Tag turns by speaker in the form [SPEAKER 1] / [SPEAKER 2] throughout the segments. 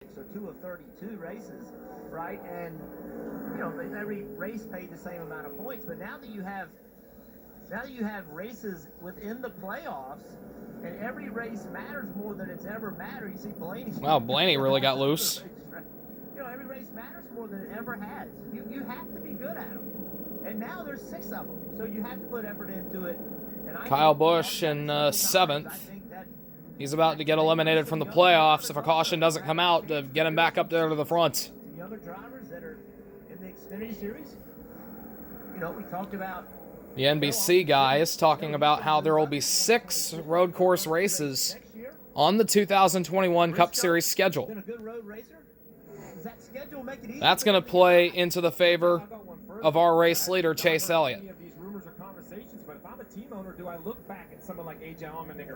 [SPEAKER 1] So 2 of 32 races, right? And every race paid the same amount of points. But now that you have races within the playoffs, and every race matters more than it's ever mattered. You see Blaney.
[SPEAKER 2] Wow, Blaney really got loose.
[SPEAKER 1] Every race matters more than it ever has. You have to be good at them. And now there's 6 of them, so you have to put effort into it. And
[SPEAKER 2] Kyle Busch in 7th. He's about to get eliminated from the playoffs if a caution doesn't come out to get him back up there to the front.
[SPEAKER 1] The other drivers that are in the Xfinity Series, we talked about
[SPEAKER 2] the NBC guys talking about how there will be 6 road course races on the 2021 Cup Series schedule. That's going to play into the favor of our race leader, Chase Elliott.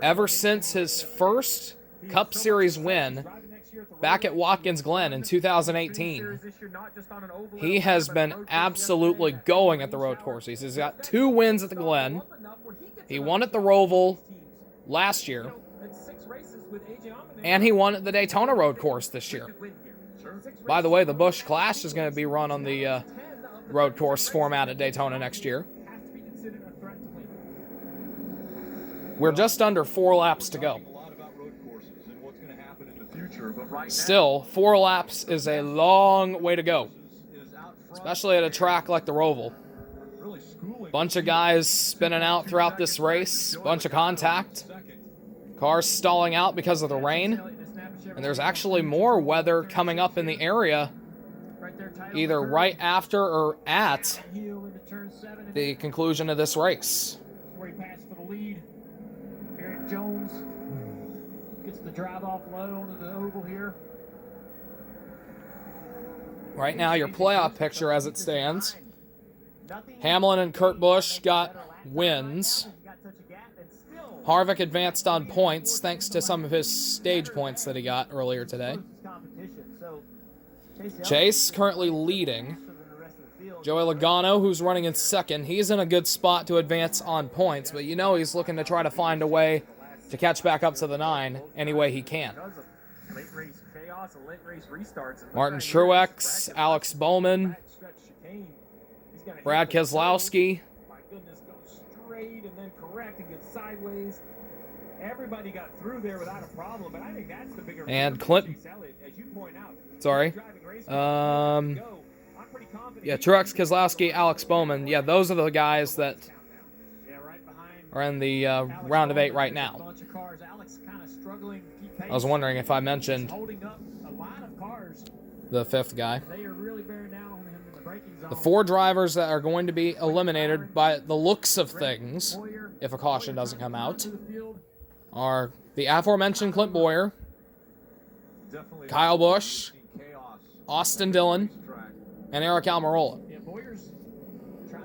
[SPEAKER 2] Ever since his first Cup Series win back at Watkins Glen in 2018, he has been absolutely going at the road courses. He's got 2 wins at the Glen. He won at the ROVAL last year, and he won at the Daytona road course this year. By the way, the Busch Clash is going to be run on the road course format at Daytona next year. We're just under 4 laps to go. Still, 4 laps is a long way to go, especially at a track like the ROVAL. Bunch of guys spinning out throughout this race, bunch of contact, cars stalling out because of the rain, and there's actually more weather coming up in the area, either right after or at the conclusion of this race.
[SPEAKER 1] Jones gets the drive off low onto the oval here.
[SPEAKER 2] Right now, your playoff picture as it stands. Hamlin and Kurt Busch got wins. Harvick advanced on points thanks to some of his stage points that he got earlier today. Chase currently leading. Joey Logano, who's running in second, he's in a good spot to advance on points, but he's looking to try to find a way to catch back up to the 9 any way he can. Martin Truex, Alex Bowman, Brad Keselowski.
[SPEAKER 1] Everybody got through there without a problem, but I think that's the bigger
[SPEAKER 2] and Clint.
[SPEAKER 1] As you point out.
[SPEAKER 2] Sorry. Yeah, Truex, Keselowski, Alex Bowman. Yeah, those are the guys that are in the round of 8 right now. I was wondering if I mentioned the 5th guy. The 4 drivers that are going to be eliminated by the looks of things, if a caution doesn't come out, are the aforementioned Clint Bowyer, Kyle Busch, Austin Dillon, and Eric Almirola.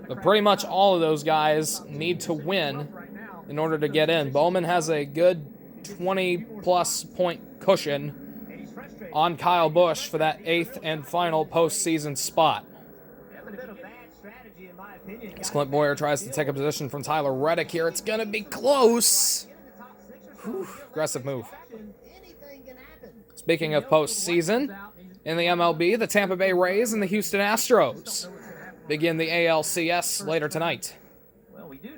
[SPEAKER 2] But pretty much all of those guys need to win in order to get in. Bowman has a good 20-plus point cushion on Kyle Busch for that 8th and final postseason spot. As Clint Bowyer tries to take a position from Tyler Reddick here, it's going to be close. Whew, aggressive move. Speaking of postseason, in the MLB, the Tampa Bay Rays and the Houston Astros begin the ALCS later tonight.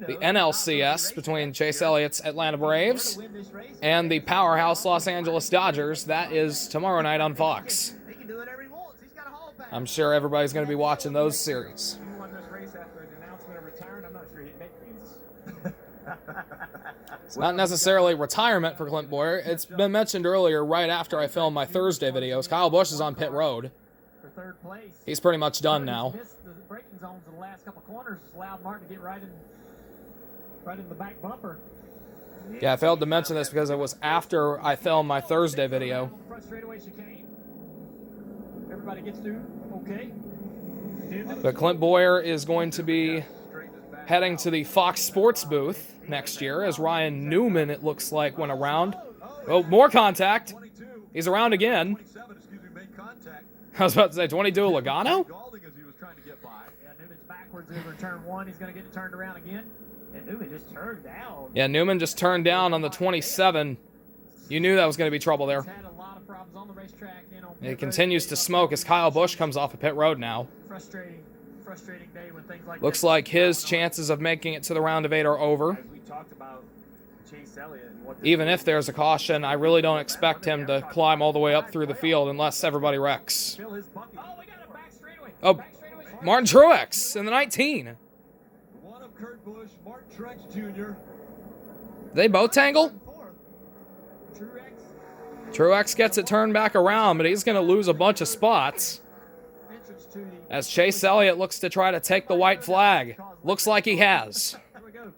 [SPEAKER 2] The NLCS between Chase Elliott's Atlanta Braves and the powerhouse Los Angeles Dodgers, that is tomorrow night on Fox. I'm sure everybody's going to be watching those series. It's not necessarily retirement for Clint Bowyer. It's been mentioned earlier, right after I filmed my Thursday videos. Kyle Busch is on pit road. He's pretty much done now. Yeah, I failed to mention this because it was after I filmed my Thursday video. But Clint Bowyer is going to be heading to the Fox Sports booth next year as Ryan Newman, it looks like, went around. Oh, more contact. He's around again. I was about to say 22 Logano? Yeah, Newman just turned down on the 27. You knew that was going to be trouble there.
[SPEAKER 1] problems on the racetrack.
[SPEAKER 2] He continues to smoke as Kyle Busch comes off of pit road now.
[SPEAKER 1] Frustrating day when things like
[SPEAKER 2] Looks like his chances of making it to the round of 8 are over.
[SPEAKER 1] As we talked about Chase Elliott and what
[SPEAKER 2] Even if there's a caution, I really don't expect him to climb all the way up through the field unless everybody wrecks.
[SPEAKER 1] fill his bucket. Oh, we got a back straightaway.
[SPEAKER 2] Oh,
[SPEAKER 1] Back straightaway.
[SPEAKER 2] Martin Truex in the 19.
[SPEAKER 3] One of Kurt Busch, Martin Truex Jr.
[SPEAKER 2] They both tangle?
[SPEAKER 1] Truex
[SPEAKER 2] Truex gets it turned back around, but he's going to lose a bunch of spots
[SPEAKER 1] entrance to the.
[SPEAKER 2] as Chase Elliott looks to try to take the white flag. Looks like he has.
[SPEAKER 1] There we go.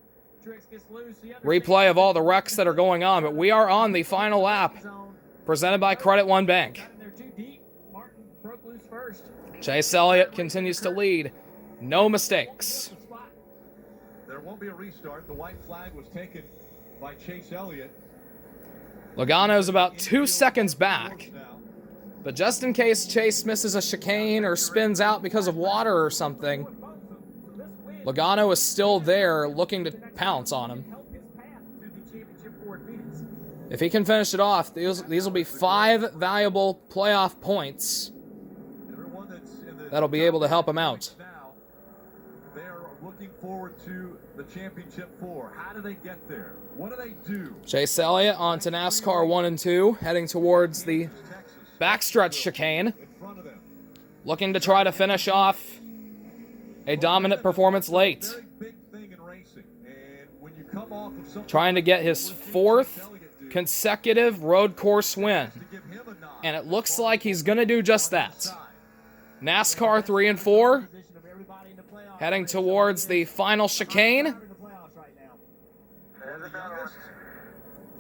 [SPEAKER 1] Truex gets loose. The other
[SPEAKER 2] Replay of all the wrecks that are going on, but we are on the final lap,
[SPEAKER 1] zone.
[SPEAKER 2] presented by Credit One Bank.
[SPEAKER 1] Got in there too deep. Martin broke loose first.
[SPEAKER 2] Chase Elliott continues to lead. No mistakes.
[SPEAKER 1] Spot.
[SPEAKER 3] There won't be a restart. The white flag was taken by Chase Elliott.
[SPEAKER 2] Logano's about 2 seconds back. But just in case Chase misses a chicane or spins out because of water or something, Logano is still there looking to pounce on him.
[SPEAKER 1] Help his path to the championship Ford Phoenix.
[SPEAKER 2] If he can finish it off, these will be 5 valuable playoff points
[SPEAKER 3] Everyone that's in the
[SPEAKER 2] that'll be able to help him out.
[SPEAKER 3] now, they're looking forward to the championship 4. How do they get there? What do they do?
[SPEAKER 2] Chase Elliott onto NASCAR 1 and 2, heading towards the
[SPEAKER 3] Texas
[SPEAKER 2] backstretch chicane,
[SPEAKER 3] in front of them.
[SPEAKER 2] looking to try to finish off a dominant performance late.
[SPEAKER 3] Very big thing in racing. And when you come off of something
[SPEAKER 2] Trying to get his 4th consecutive road course win.
[SPEAKER 3] to give him a nod,
[SPEAKER 2] And it looks like he's going to do just that. NASCAR 3 and 4,
[SPEAKER 1] Position of everybody in the playoffs.
[SPEAKER 2] heading towards the final chicane.
[SPEAKER 1] In the playoffs right now.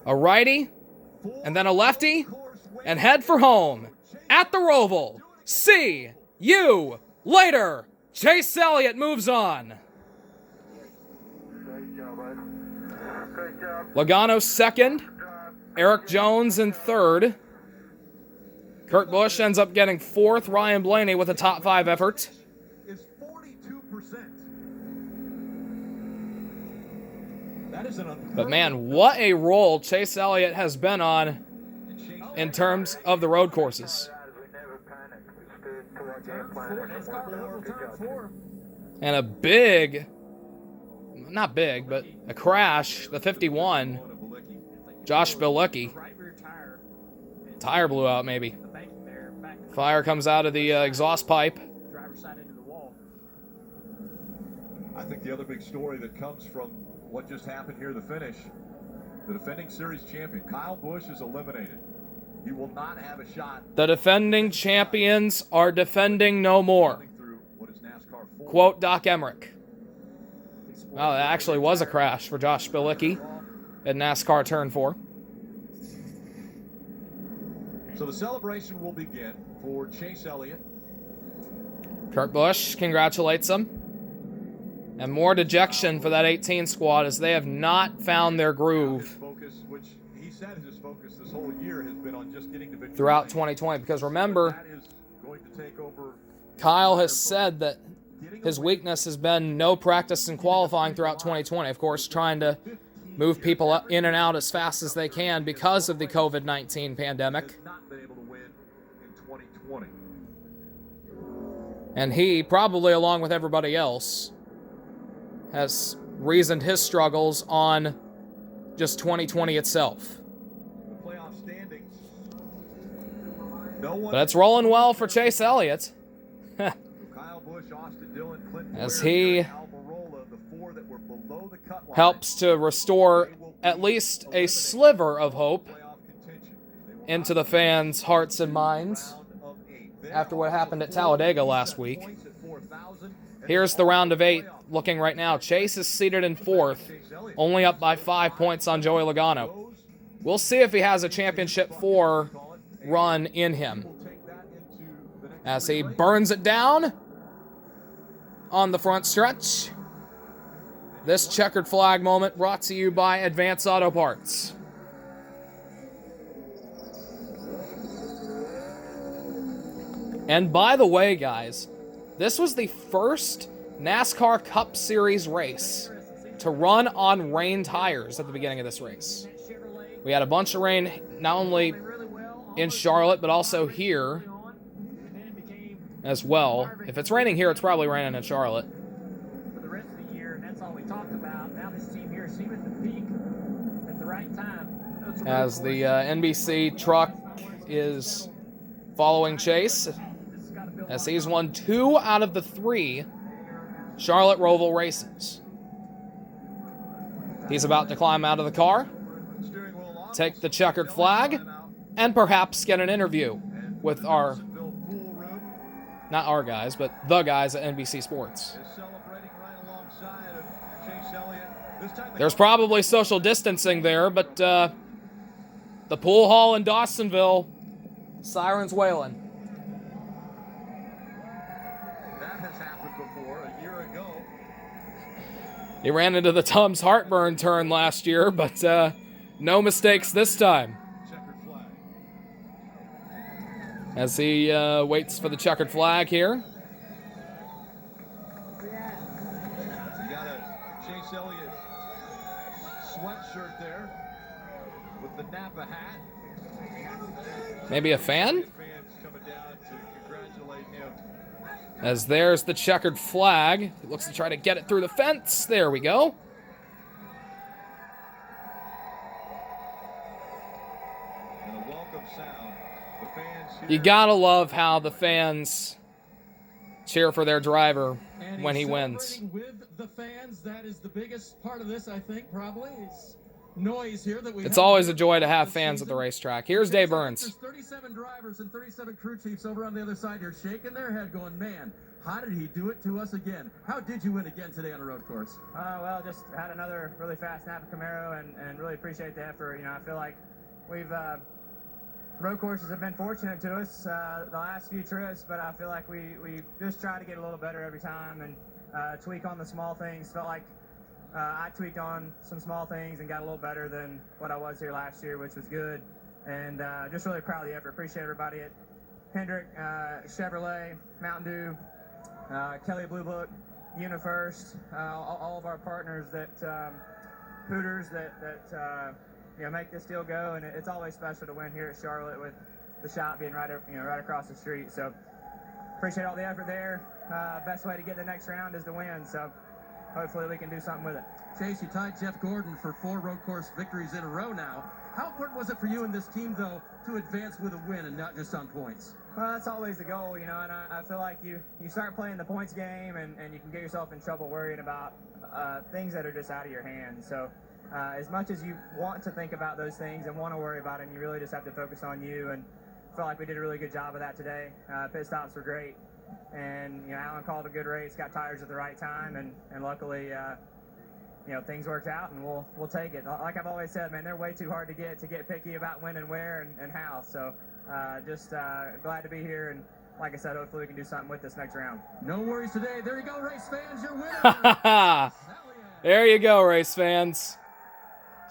[SPEAKER 2] A righty, and then a lefty, and head for home at the ROVAL. See you later. Chase Elliott moves on. Logano second, Eric Jones in third. Kurt Busch ends up getting 4th, Ryan Blaney with a top 5 effort.
[SPEAKER 3] is 42%. That is an
[SPEAKER 2] But man, what a roll Chase Elliott has been on in terms of the road courses.
[SPEAKER 1] Turn 4.
[SPEAKER 2] And a big, not big, but a crash, the 51, Josh Bilicki.
[SPEAKER 1] Right rear tire.
[SPEAKER 2] Tire blew out maybe.
[SPEAKER 1] The banking there. Back
[SPEAKER 2] Fire comes out of the exhaust pipe.
[SPEAKER 1] driver's side into the wall.
[SPEAKER 3] I think the other big story that comes from what just happened here, the finish, the defending series champion, Kyle Busch, is eliminated. He will not have a shot
[SPEAKER 2] The defending champions are defending no more.
[SPEAKER 3] through what is NASCAR 4.
[SPEAKER 2] Quote Doc Emmerich. Well, that actually was a crash for Josh Bilicki at NASCAR Turn 4.
[SPEAKER 3] So the celebration will begin for Chase Elliott.
[SPEAKER 2] Kurt Busch congratulates him. And more dejection for that 18 squad as they have not found their
[SPEAKER 3] His
[SPEAKER 2] groove
[SPEAKER 3] focus, which he said his focus this whole year has been on just getting to victory.
[SPEAKER 2] throughout 2020. Because remember,
[SPEAKER 3] That is going to take over.
[SPEAKER 2] Kyle has said that his weakness has been no practice in qualifying throughout 2020. Of course, trying to move people in and out as fast as they can because of the COVID-19 pandemic.
[SPEAKER 3] Has not been able to win in 2020.
[SPEAKER 2] And he, probably along with everybody else, has reasoned his struggles on just 2020 itself.
[SPEAKER 3] The playoff standings. No one.
[SPEAKER 2] But it's rolling well for Chase Elliott.
[SPEAKER 3] Kyle Busch, Austin Dillon, Clinton
[SPEAKER 2] As
[SPEAKER 3] Ware,
[SPEAKER 2] he
[SPEAKER 3] Almirola, the 4 that were below the cut line,
[SPEAKER 2] helps to restore at least a sliver of hope
[SPEAKER 3] playoff contention. They will
[SPEAKER 2] into the fans' hearts and minds
[SPEAKER 3] round of 8. There
[SPEAKER 2] after what
[SPEAKER 3] are
[SPEAKER 2] happened at
[SPEAKER 3] 4
[SPEAKER 2] Talladega last week.
[SPEAKER 3] points at 4,000.
[SPEAKER 2] Here's the round of 8 looking right now. Chase is seated in 4th, only up by 5 points on Joey Logano. We'll see if he has a championship 4 run in him
[SPEAKER 3] We'll take that into the next
[SPEAKER 2] as he
[SPEAKER 3] race.
[SPEAKER 2] burns it down on the front stretch. This checkered flag moment brought to you by Advance Auto Parts. And by the way, guys, this was the first NASCAR Cup Series race to run on rain tires at the beginning of this race. We had a bunch of rain not only in Charlotte, but also here as well. If it's raining here, it's probably raining in Charlotte.
[SPEAKER 1] For the rest of the year, and that's all we talked about. Now this team here seeming to peak at the right time.
[SPEAKER 2] As the NBC truck is following Chase, as he's won 2 out of the 3 Charlotte ROVAL races. He's about to climb out of the car, take the checkered flag, and perhaps get an interview with our, not our guys, but the guys at NBC Sports. There's probably social distancing there, but the pool hall in Dawsonville, sirens wailing.
[SPEAKER 3] That has happened before a year ago.
[SPEAKER 2] He ran into the Tums heartburn turn last year, but no mistakes this time.
[SPEAKER 3] Checkered flag.
[SPEAKER 2] As he waits for the checkered flag here.
[SPEAKER 3] So you got a Chase Elliott sweatshirt there with the Napa hat.
[SPEAKER 2] Maybe a fan?
[SPEAKER 3] Fans coming down to congratulate him.
[SPEAKER 2] As there's the checkered flag. He looks to try to get it through the fence. There we go.
[SPEAKER 3] And a welcome sound. The fans here.
[SPEAKER 2] You gotta love how the fans cheer for their driver
[SPEAKER 4] And
[SPEAKER 2] when he
[SPEAKER 4] he's
[SPEAKER 2] wins.
[SPEAKER 4] celebrating with the fans. That is the biggest part of this, I think, probably. It's noise here that we
[SPEAKER 2] It's
[SPEAKER 4] have
[SPEAKER 2] always
[SPEAKER 4] here
[SPEAKER 2] a joy to have
[SPEAKER 4] this
[SPEAKER 2] fans at the
[SPEAKER 4] season.
[SPEAKER 2] racetrack. Here's Dave Burns.
[SPEAKER 4] There's 37 drivers and 37 crew chiefs over on the other side here shaking their head going, man, how did he do it to us again? How did you win again today on a road course?
[SPEAKER 1] Well, just had another really fast Napa Camaro and really appreciate the effort. You know, I feel like we've road courses have been fortunate to us the last few trips, but I feel like we just try to get a little better every time and tweak on the small things. Felt like I tweaked on some small things and got a little better than what I was here last year, which was good. And just really proud of the effort. Appreciate everybody at Hendrick, Chevrolet, Mountain Dew, Kelly Blue Book, UniFirst, all of our partners that Hooters that you know, make this deal go. And it's always special to win here at Charlotte with the shop being right across the street. So appreciate all the effort there. Best way to get the next round is to win. So hopefully we can do something with it.
[SPEAKER 4] Chase, you tied Jeff Gordon for 4 road course victories in a row now. How important was it for you and this team, though, to advance with a win and not just on points?
[SPEAKER 1] Well, that's always the goal, you know, and I feel like you start playing the points game and you can get yourself in trouble worrying about things that are just out of your hands. So as much as you want to think about those things and want to worry about them, you really just have to focus on you, and I feel like we did a really good job of that today. Pit stops were great, and, you know, Alan called a good race, got tires at the right time, and luckily, you know, things worked out, and we'll take it. Like I've always said, man, they're way too hard to get picky about when and where and how. So just glad to be here, and like I said, hopefully we can do something with this next round.
[SPEAKER 4] No worries today. There you go, race fans. You're winning.
[SPEAKER 2] There you go, race fans.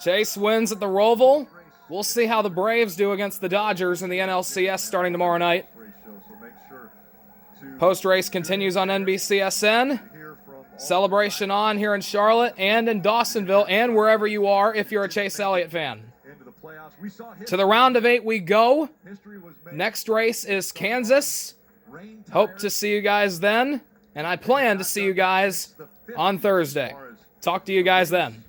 [SPEAKER 2] Chase wins at the ROVAL. We'll see how the Braves do against the Dodgers in the NLCS starting tomorrow night. Post-race continues on NBCSN. Celebration on here in Charlotte and in Dawsonville and wherever you are if you're a Chase Elliott fan. To the round of 8 we go. Next race is Kansas. Hope to see you guys then. And I plan to see you guys on Thursday. Talk to you guys then.